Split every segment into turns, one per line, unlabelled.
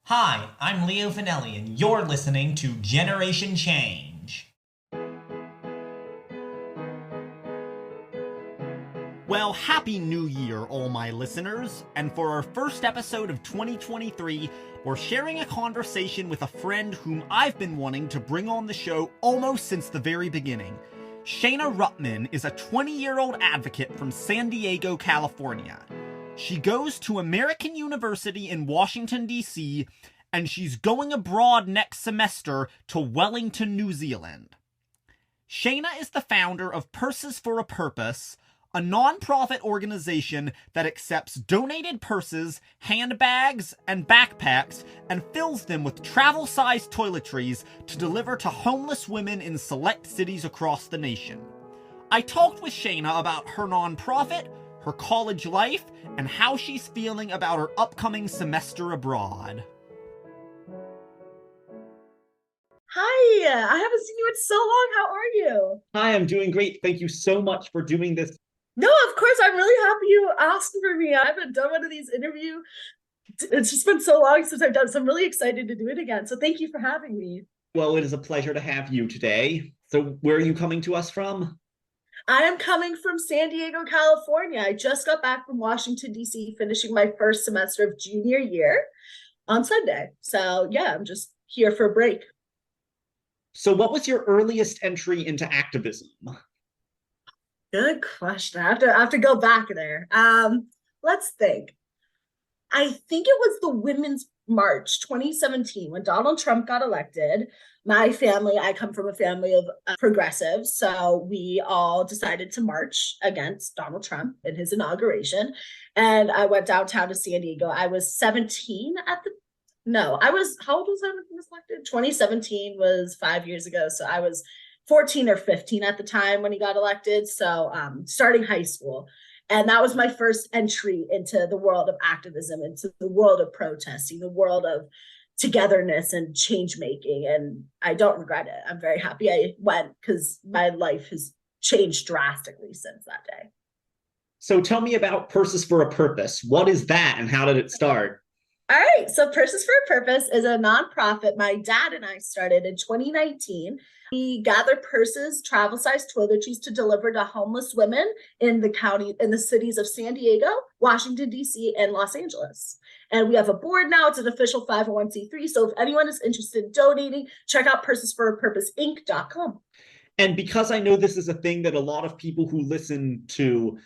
Hi, I'm Leo Finelli, and you're listening to Generation Change.
Well, Happy New Year, all my listeners. And for our first episode of 2023, we're sharing a conversation with a friend whom I've been wanting to bring on the show almost since the very beginning. Shayna Rutman is a 20-year-old advocate from San Diego, California. She goes to American University in Washington, D.C., and she's going abroad next semester to Wellington, New Zealand. Shayna is the founder of Purses for a Purpose, a non-profit organization that accepts donated purses, handbags, and backpacks and fills them with travel-sized toiletries to deliver to homeless women in select cities across the nation. I talked with Shayna about her non-profit, her college life, and how she's feeling about her upcoming semester abroad.
Hi, I haven't seen you in so long. How are you?
Hi, I'm doing great. Thank you so much for doing this.
No, of course. I'm really happy you asked for me. I haven't done one of these interviews. It's just been so long since I've done, so I'm really excited to do it again. So thank you for having me.
Well, it is a pleasure to have you today. So where are you coming to us from?
I am coming from San Diego, California. I just got back from Washington, D.C., finishing my first semester of junior year on Sunday. So yeah, I'm just here for a break.
So what was your earliest entry into activism?
Good question. I have to go back there. Let's think. I think it was the Women's March 2017 when Donald Trump got elected. My family, I come from a family of progressives, so we all decided to march against Donald Trump in his inauguration. And I went downtown to San Diego. I was 17 at the no, I was, how old was I when he was elected? 2017 was 5 years ago. So I was 14 or 15 at the time when he got elected. So starting high school. And that was my first entry into the world of activism, into the world of protesting, the world of togetherness and change making. And I don't regret it. I'm very happy I went because my life has changed drastically since that day.
So tell me about Purses for a Purpose. What is that and how did it start?
All right. So Purses for a Purpose is a nonprofit my dad and I started in 2019. We gather purses, travel-sized toiletries to deliver to homeless women in the cities of San Diego, Washington, D.C., and Los Angeles. And we have a board now. It's an official 501c3. So if anyone is interested in donating, check out pursesforapurposeinc.com.
And because I know this is a thing that a lot of people who listen to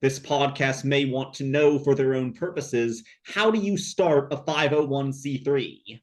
this podcast may want to know for their own purposes, how do you start a 501c3?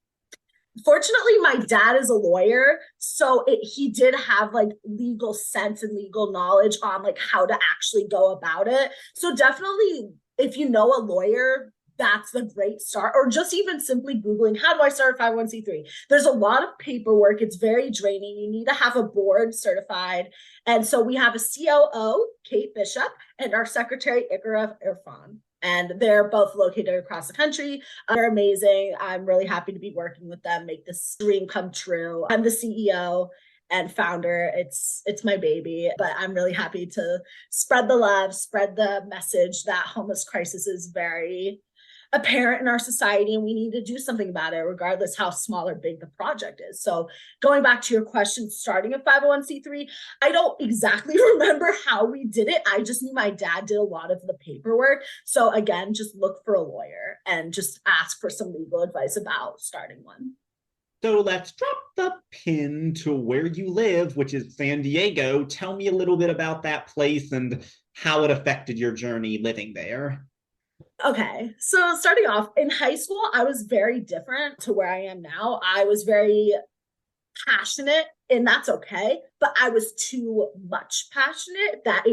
Fortunately, my dad is a lawyer, so he did have like legal sense and legal knowledge on like how to actually go about it. So definitely, if you know a lawyer, that's the great start. Or just even simply Googling, how do I start a 501c3? There's a lot of paperwork. It's very draining. You need to have a board certified. And so we have a COO, Kate Bishop, and our secretary, Ikra Irfan. And they're both located across the country. They're amazing. I'm really happy to be working with them, make this dream come true. I'm the CEO and founder. It's my baby, but I'm really happy to spread the love, spread the message that homeless crisis is very apparent in our society and we need to do something about it regardless how small or big the project is. So going back to your question, starting a 501c3, I don't exactly remember how we did it. I just knew my dad did a lot of the paperwork. So again, just look for a lawyer and just ask for some legal advice about starting one.
So let's drop the pin to where you live, which is San Diego. Tell me a little bit about that place and how it affected your journey living there.
Okay, so starting off in high school, I was very different to where I am now. I was very passionate, and that's okay, but I was too much passionate that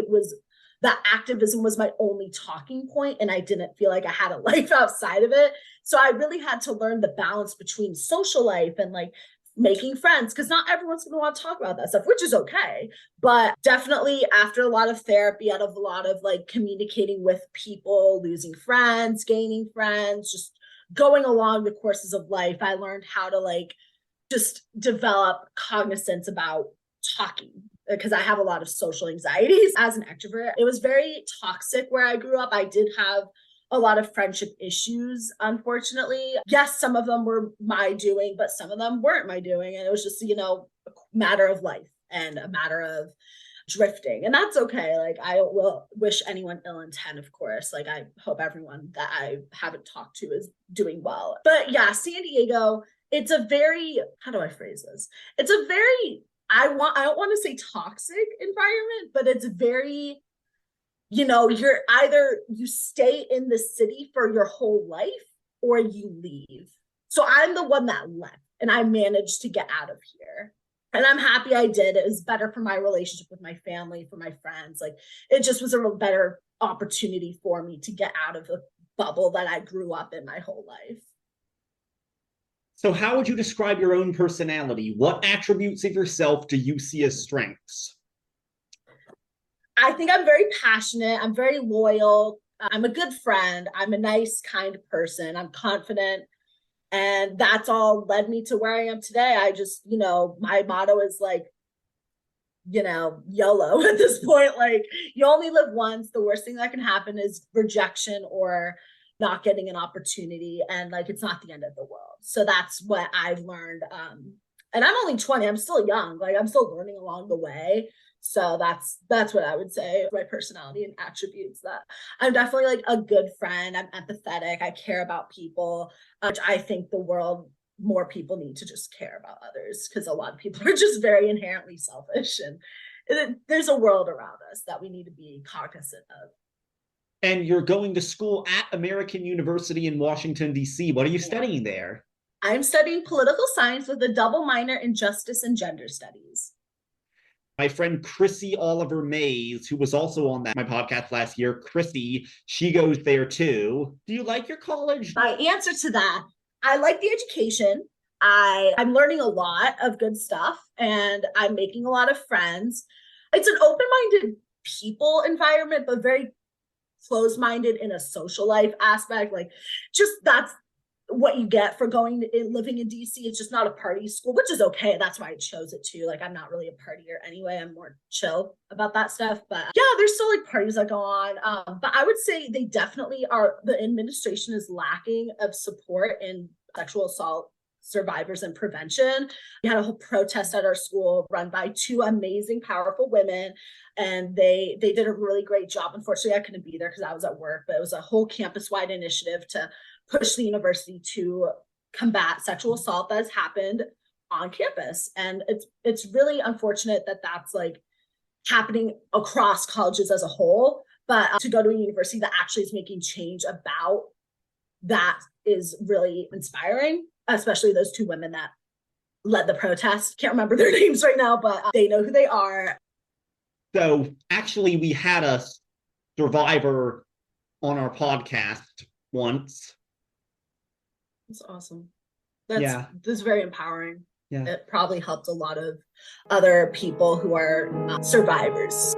activism was my only talking point, and I didn't feel like I had a life outside of it. So I really had to learn the balance between social life and like making friends, because not everyone's going to want to talk about that stuff, which is okay. But definitely after a lot of therapy, out of a lot of like communicating with people, losing friends, gaining friends, just going along the courses of life, I learned how to like just develop cognizance about talking, because I have a lot of social anxieties as an extrovert. It was very toxic where I grew up. I did have a lot of friendship issues, unfortunately. Yes, some of them were my doing, but some of them weren't my doing. And it was just, a matter of life and a matter of drifting. And that's okay. Like, I will wish anyone ill intent, of course. Like, I hope everyone that I haven't talked to is doing well. But yeah, San Diego, it's a very, how do I phrase this? It's a very, I don't want to say toxic environment, but it's very, you're either you stay in the city for your whole life or you leave. So I'm the one that left and I managed to get out of here. And I'm happy I did. It was better for my relationship with my family, for my friends. Like, it just was a better opportunity for me to get out of the bubble that I grew up in my whole life.
So how would you describe your own personality? What attributes of yourself do you see as strengths?
I think I'm very passionate. I'm very loyal. I'm a good friend. I'm a nice, kind person. I'm confident. And that's all led me to where I am today. I just, my motto is like, YOLO at this point. Like, you only live once. The worst thing that can happen is rejection or not getting an opportunity. And like, it's not the end of the world. So that's what I've learned. And I'm only 20. I'm still young. Like, I'm still learning along the way. So that's what I would say, my personality and attributes. That I'm definitely like a good friend. I'm empathetic. I care about people, which I think the world, more people need to just care about others, because a lot of people are just very inherently selfish, and there's a world around us that we need to be cognizant of.
And you're going to school at American University in Washington, D.C. What are you studying there?
I'm studying political science with a double minor in justice and gender studies.
My friend Chrissy Oliver Mays, who was also on my podcast last year, Chrissy, she goes there too. Do you like your college?
My answer to that, I like the education. I'm learning a lot of good stuff and I'm making a lot of friends. It's an open-minded people environment, but very closed-minded in a social life aspect. Like, just that's what you get for living in DC. It's just not a party school, which is okay. That's why I chose it too. Like, I'm not really a partier anyway. I'm more chill about that stuff. But yeah, there's still like parties that go on. But I would say they definitely are. The administration is lacking of support in sexual assault survivors and prevention. We had a whole protest at our school run by two amazing, powerful women, and they did a really great job. Unfortunately, I couldn't be there because I was at work, but it was a whole campus-wide initiative to push the university to combat sexual assault that has happened on campus. And it's really unfortunate that that's like happening across colleges as a whole. But to go to a university that actually is making change about that is really inspiring, especially those two women that led the protest. Can't remember their names right now, but they know who they are.
So actually, we had a survivor on our podcast once.
That's awesome. That's very empowering. Yeah. It probably helped a lot of other people who are survivors.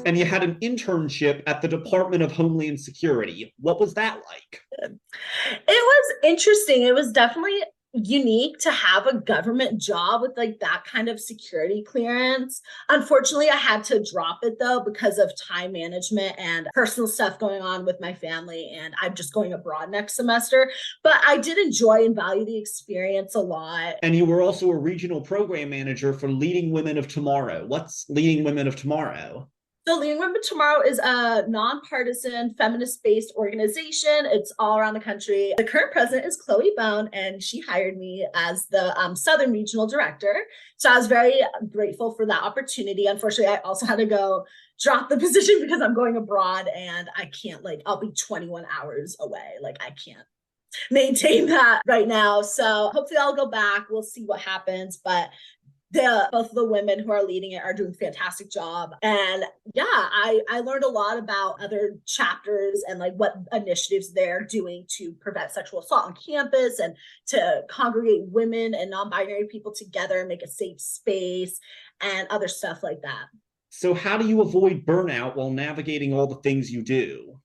And you had an internship at the Department of Homeland Security. What was that like?
It was interesting. It was definitely unique to have a government job with like that kind of security clearance. Unfortunately, I had to drop it though because of time management and personal stuff going on with my family, and I'm just going abroad next semester. But I did enjoy and value the experience a lot.
And you were also a regional program manager for Leading Women of Tomorrow. What's Leading Women of Tomorrow?
So Leading Women Tomorrow is a nonpartisan, feminist-based organization. It's all around the country. The current president is Chloe Bone, and she hired me as the Southern Regional Director. So I was very grateful for that opportunity. Unfortunately, I also had to go drop the position because I'm going abroad, and I can't, I'll be 21 hours away. I can't maintain that right now. So hopefully I'll go back. We'll see what happens. But both of the women who are leading it are doing a fantastic job. And yeah, I learned a lot about other chapters and what initiatives they're doing to prevent sexual assault on campus and to congregate women and non-binary people together, make a safe space and other stuff like that.
So how do you avoid burnout while navigating all the things you do?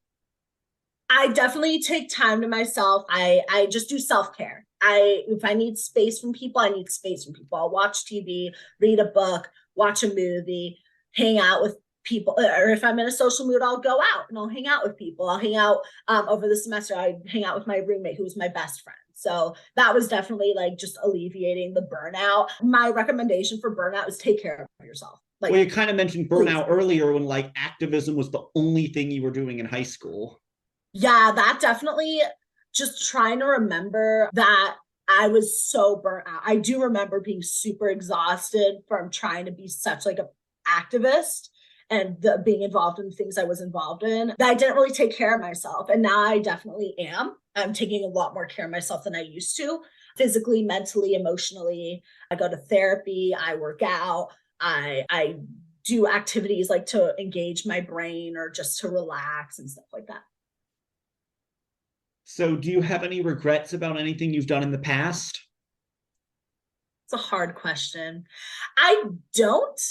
I definitely take time to myself. I just do self-care. If I need space from people, I need space from people. I'll watch TV, read a book, watch a movie, hang out with people, or if I'm in a social mood, I'll go out and I'll hang out with people. I'll hang out over the semester. I hang out with my roommate who was my best friend. So that was definitely like just alleviating the burnout. My recommendation for burnout is take care of yourself. Like,
well, you kind of mentioned burnout earlier when like activism was the only thing you were doing in high school.
Yeah, that definitely, just trying to remember that I was so burnt out. I do remember being super exhausted from trying to be such like a activist and being involved in things I was involved in, that I didn't really take care of myself. And now I definitely am. I'm taking a lot more care of myself than I used to, physically, mentally, emotionally. I go to therapy, I work out, I do activities like to engage my brain or just to relax and stuff like that.
So do you have any regrets about anything you've done in the past?
It's a hard question. I don't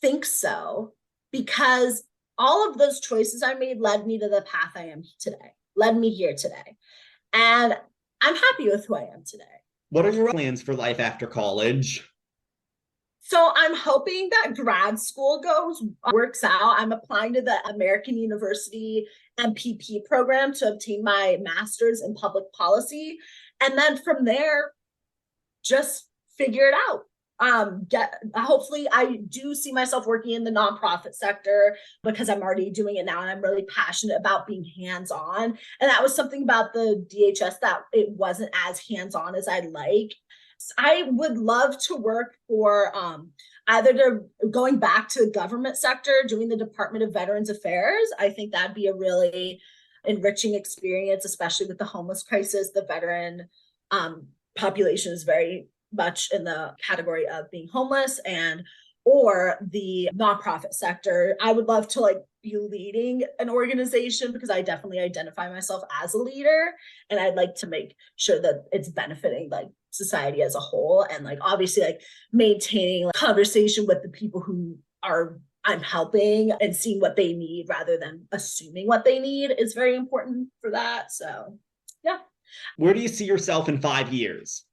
think so, because all of those choices I made led me to the path I am today, led me here today. And I'm happy with who I am today.
What are your plans for life after college?
So I'm hoping that grad school works out. I'm applying to the American University MPP program to obtain my master's in public policy. And then from there, just figure it out. Hopefully I do see myself working in the nonprofit sector, because I'm already doing it now and I'm really passionate about being hands-on. And that was something about the DHS, that it wasn't as hands-on as I'd like. I would love to work for going back to the government sector, doing the Department of Veterans Affairs. I think that'd be a really enriching experience, especially with the homeless crisis. The veteran population is very much in the category of being homeless, or the nonprofit sector. I would love to like be leading an organization, because I definitely identify myself as a leader, and I'd like to make sure that it's benefiting like society as a whole, and like obviously like maintaining like conversation with the people who I'm helping, and seeing what they need rather than assuming what they need is very important for that. So yeah.
Where do you see yourself in 5 years?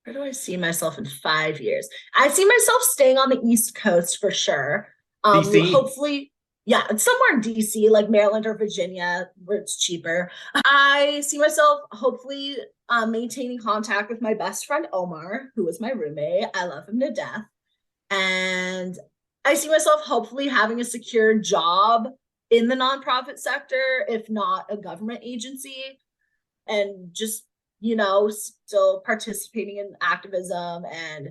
Where do I see myself in 5 years? I see myself staying on the East Coast for sure.
DC?
Hopefully, yeah, it's somewhere in DC, like Maryland or Virginia, where it's cheaper. I see myself hopefully maintaining contact with my best friend Omar, who is my roommate. I love him to death. And I see myself hopefully having a secure job in the nonprofit sector, if not a government agency, and just, still participating in activism and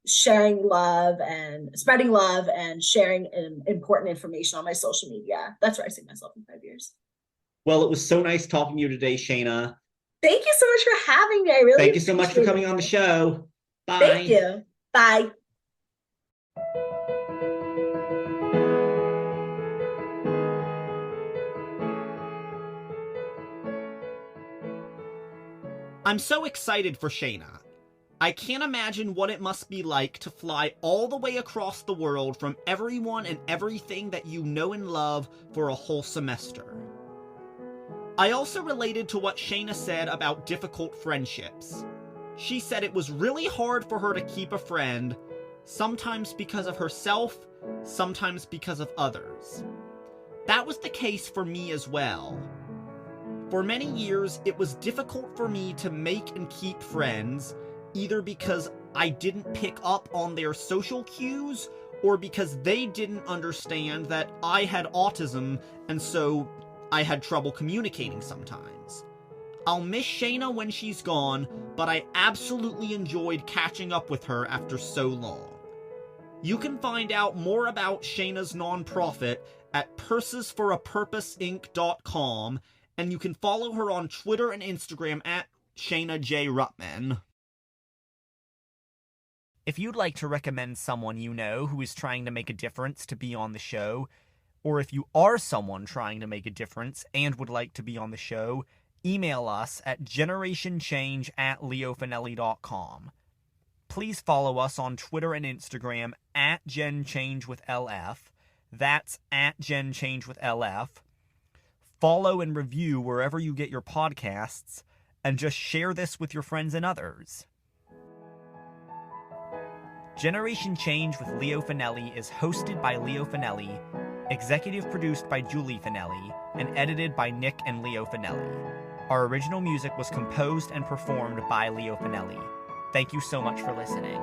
sharing love and spreading love and sharing important information on my social media. That's where I see myself in 5 years.
Well, it was so nice talking to you today, Shayna.
Thank you so much for having me. I really
Thank you so much for coming on the show. Bye.
Thank you. Bye.
I'm so excited for Shayna. I can't imagine what it must be like to fly all the way across the world from everyone and everything that you know and love for a whole semester. I also related to what Shayna said about difficult friendships. She said it was really hard for her to keep a friend, sometimes because of herself, sometimes because of others. That was the case for me as well. For many years, it was difficult for me to make and keep friends, either because I didn't pick up on their social cues, or because they didn't understand that I had autism, and so I had trouble communicating sometimes. I'll miss Shayna when she's gone, but I absolutely enjoyed catching up with her after so long. You can find out more about Shayna's nonprofit at pursesforapurposeinc.com, and you can follow her on Twitter and Instagram at Shayna J. Rutman. If you'd like to recommend someone you know who is trying to make a difference to be on the show, or if you are someone trying to make a difference and would like to be on the show, email us at generationchange@leofinelli.com. Please follow us on Twitter and Instagram at GenChangeWithLF. That's at GenChangeWithLF. Follow and review wherever you get your podcasts, and just share this with your friends and others. Generation Change with Leo Finelli is hosted by Leo Finelli, executive produced by Julie Finelli, and edited by Nick and Leo Finelli. Our original music was composed and performed by Leo Finelli. Thank you so much for listening.